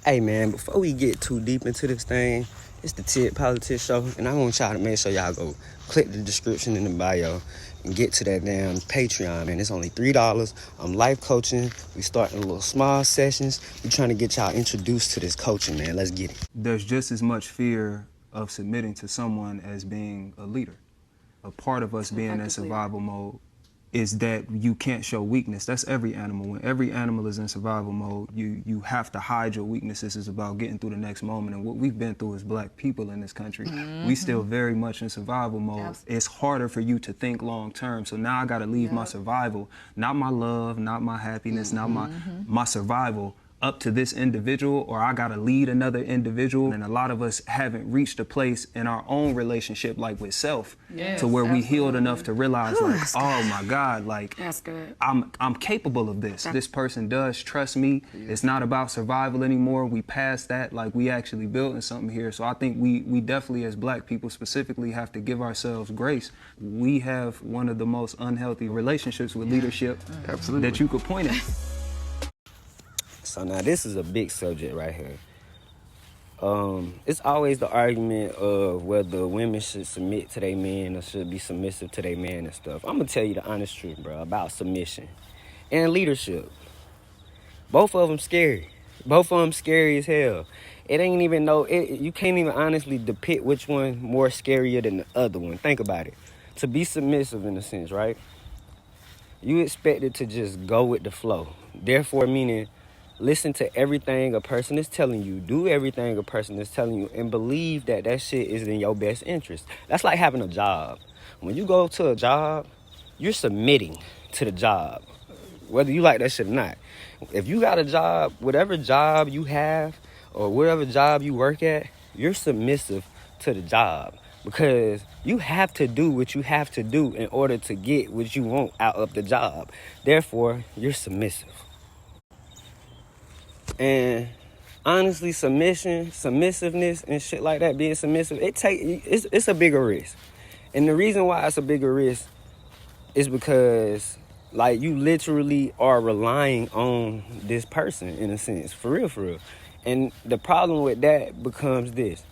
Hey man, before we get too deep into this thing, it's the TiggPolitics show, and I want y'all to make sure y'all go click the description in the bio and get to that damn Patreon, man. It's only $3. I'm life coaching. We starting little small sessions. We trying to get y'all introduced to this coaching, man. Let's get it. There's just as much fear of submitting to someone as being a leader. A part of us being in survival mode is that you can't show weakness. That's every animal. When every animal is in survival mode, you have to hide your weaknesses. It's about getting through the next moment. And what we've been through as black people in this country, we still very much in survival mode. Absolutely. It's harder for you to think long term. So now I gotta leave my survival, not my love, not my happiness, not my survival, up to this individual, or I gotta lead another individual. And a lot of us haven't reached a place in our own relationship, like with self, to where we healed enough to realize, like, oh my God, like, I'm capable of this. This person does trust me. It's not about survival anymore. We passed that, like, we actually building something here. So I think we definitely, as black people specifically, have to give ourselves grace. We have one of the most unhealthy relationships with leadership that you could point at. So now this is a big subject right here. It's always the argument of whether women should submit to their men or should be submissive to their man and stuff. I'm gonna tell you the honest truth, bro, about submission and leadership. Both of them scary. Both of them scary as hell. It ain't even you can't even honestly depict which one more scarier than the other one. Think about it. To be submissive in a sense, right? You expect it to just go with the flow. Therefore, meaning listen to everything a person is telling you, do everything a person is telling you, and believe that that shit is in your best interest. That's like having a job. When you go to a job, you're submitting to the job, whether you like that shit or not. If you got a job, whatever job you have or whatever job you work at, you're submissive to the job because you have to do what you have to do in order to get what you want out of the job. Therefore, you're submissive. And honestly, submissiveness and shit like that, being submissive, it's a bigger risk. And the reason why it's a bigger risk is because, like, you literally are relying on this person in a sense, for real. And the problem with that becomes this.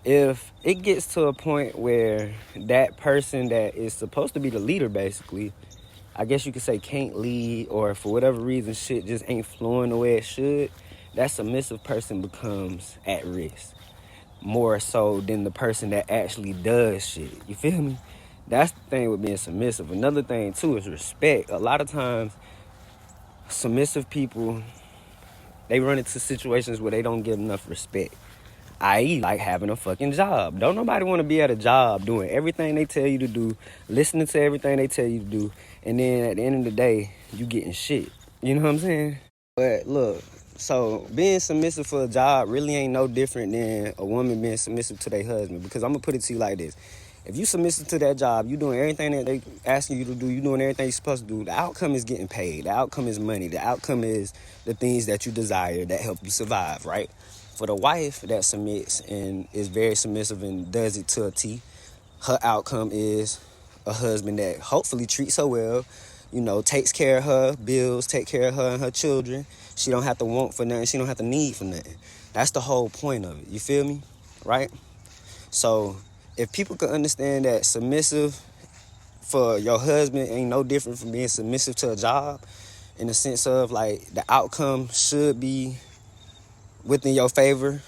If it gets to a point where that person that is supposed to be the leader, basically, I guess you could say can't lead, or for whatever reason shit just ain't flowing the way it should, that submissive person becomes at risk. More so than the person that actually does shit. You feel me? That's the thing with being submissive. Another thing too is respect. A lot of times, submissive people, they run into situations where they don't get enough respect. I.e., like having a fucking job. Don't nobody want to be at a job doing everything they tell you to do, listening to everything they tell you to do, and then at the end of the day, you getting shit. You know what I'm saying? But look, so being submissive for a job really ain't no different than a woman being submissive to their husband. Because I'm going to put it to you like this. If you submissive to that job, you doing everything that they asking you to do, you doing everything you're supposed to do, the outcome is getting paid. The outcome is money. The outcome is the things that you desire that help you survive, right? For the wife that submits and is very submissive and does it to a T, her outcome is a husband that hopefully treats her well, you know, takes care of her bills, take care of her and her children. She don't have to want for nothing. She don't have to need for nothing. That's the whole point of it. You feel me? Right? So if people could understand that submissive for your husband ain't no different from being submissive to a job, in the sense of, like, the outcome should be within your favor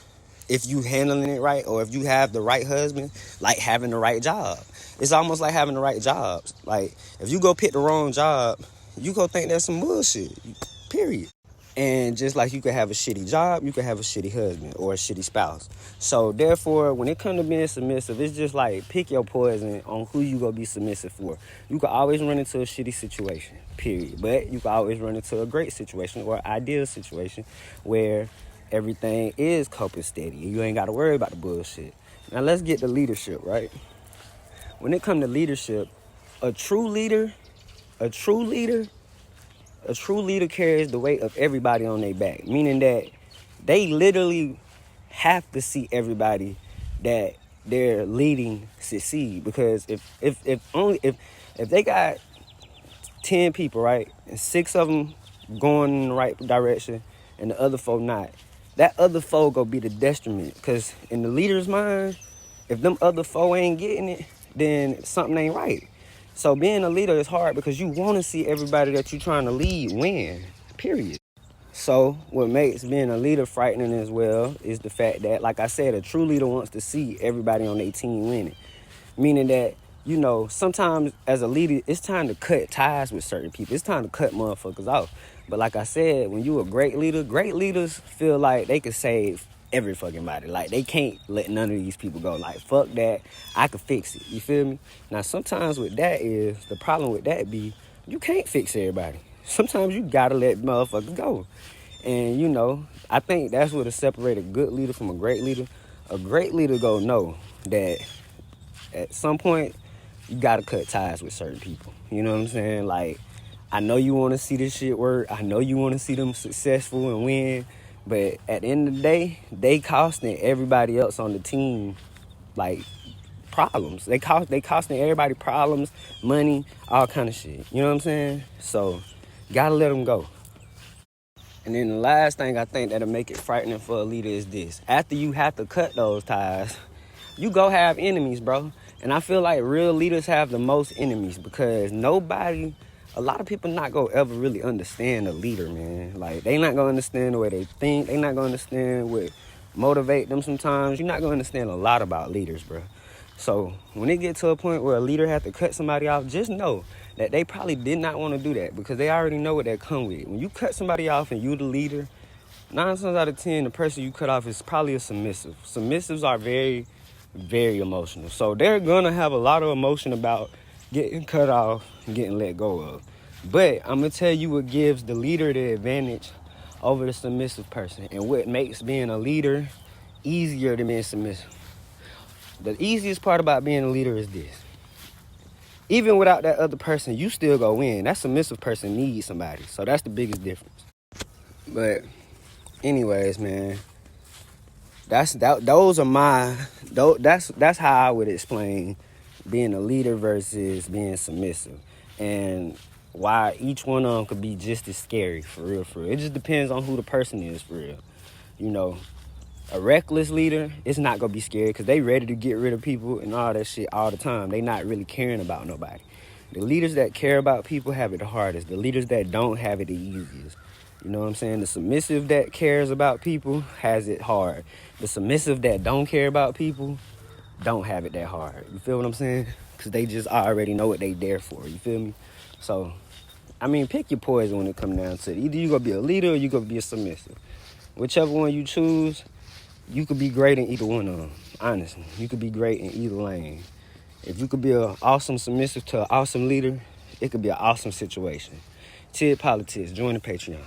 if you handling it right, or if you have the right husband, like having the right job. It's almost like having the right jobs. Like, if you go pick the wrong job, you go think that's some bullshit, period. And just like you could have a shitty job, you could have a shitty husband or a shitty spouse. So therefore, when it comes to being submissive, it's just like pick your poison on who you gonna be submissive for. You could always run into a shitty situation, period. But you could always run into a great situation or ideal situation where everything is copacetic. You ain't got to worry about the bullshit. Now let's get to leadership, right? When it comes to leadership, a true leader carries the weight of everybody on their back, meaning that they literally have to see everybody that they're leading succeed. Because if they got 10 people, right, and 6 of them going in the right direction and the other 4 not, that other foe gonna be the detriment. Because in the leader's mind, if them other foe ain't getting it, then something ain't right. So being a leader is hard because you want to see everybody that you're trying to lead win, period. So what makes being a leader frightening as well is the fact that, like I said, a true leader wants to see everybody on their team winning. Meaning that, you know, sometimes as a leader, it's time to cut ties with certain people. It's time to cut motherfuckers off. But like I said, when you a great leaders feel like they can save every fucking body. Like, they can't let none of these people go. Like, fuck that. I can fix it. You feel me? Now, sometimes with that is, the problem with that be, you can't fix everybody. Sometimes you gotta let motherfuckers go. And, you know, I think that's what separate a good leader from a great leader. A great leader go know that at some point, you gotta cut ties with certain people. You know what I'm saying? Like, I know you want to see this shit work. I know you want to see them successful and win. But at the end of the day, they costing everybody else on the team, like, problems. They costing everybody problems, money, all kind of shit. You know what I'm saying? So, gotta let them go. And then the last thing I think that'll make it frightening for a leader is this. After you have to cut those ties, you go have enemies, bro. And I feel like real leaders have the most enemies because a lot of people not gonna ever really understand a leader, man. Like, they not gonna understand the way they think. They not gonna understand what motivate them sometimes. You're not gonna understand a lot about leaders, bro. So when it get to a point where a leader have to cut somebody off, just know that they probably did not want to do that because they already know what that come with. When you cut somebody off and you the leader, 9 times out of 10, the person you cut off is probably a submissive. Submissives are very, very emotional. So they're going to have a lot of emotion about getting cut off and getting let go of. But I'm going to tell you what gives the leader the advantage over the submissive person and what makes being a leader easier than being submissive. The easiest part about being a leader is this. Even without that other person, you still go win. That submissive person needs somebody. So that's the biggest difference. But anyways, man, that's how I would explain being a leader versus being submissive, and why each one of them could be just as scary, for real. It just depends on who the person is, for real. You know, a reckless leader, it's not gonna be scary because they ready to get rid of people and all that shit all the time. They not really caring about nobody. The leaders that care about people have it the hardest. The leaders that don't have it the easiest. You know what I'm saying? The submissive that cares about people has it hard. The submissive that don't care about people don't have it that hard. You feel what I'm saying? Because they just already know what they there for. You feel me? So, I mean, pick your poison when it comes down to it. Either you gonna be a leader or you gonna be a submissive. Whichever one you choose, you could be great in either one of them. Honestly, you could be great in either lane. If you could be an awesome submissive to an awesome leader, it could be an awesome situation. TiggPolitics, join the Patreon.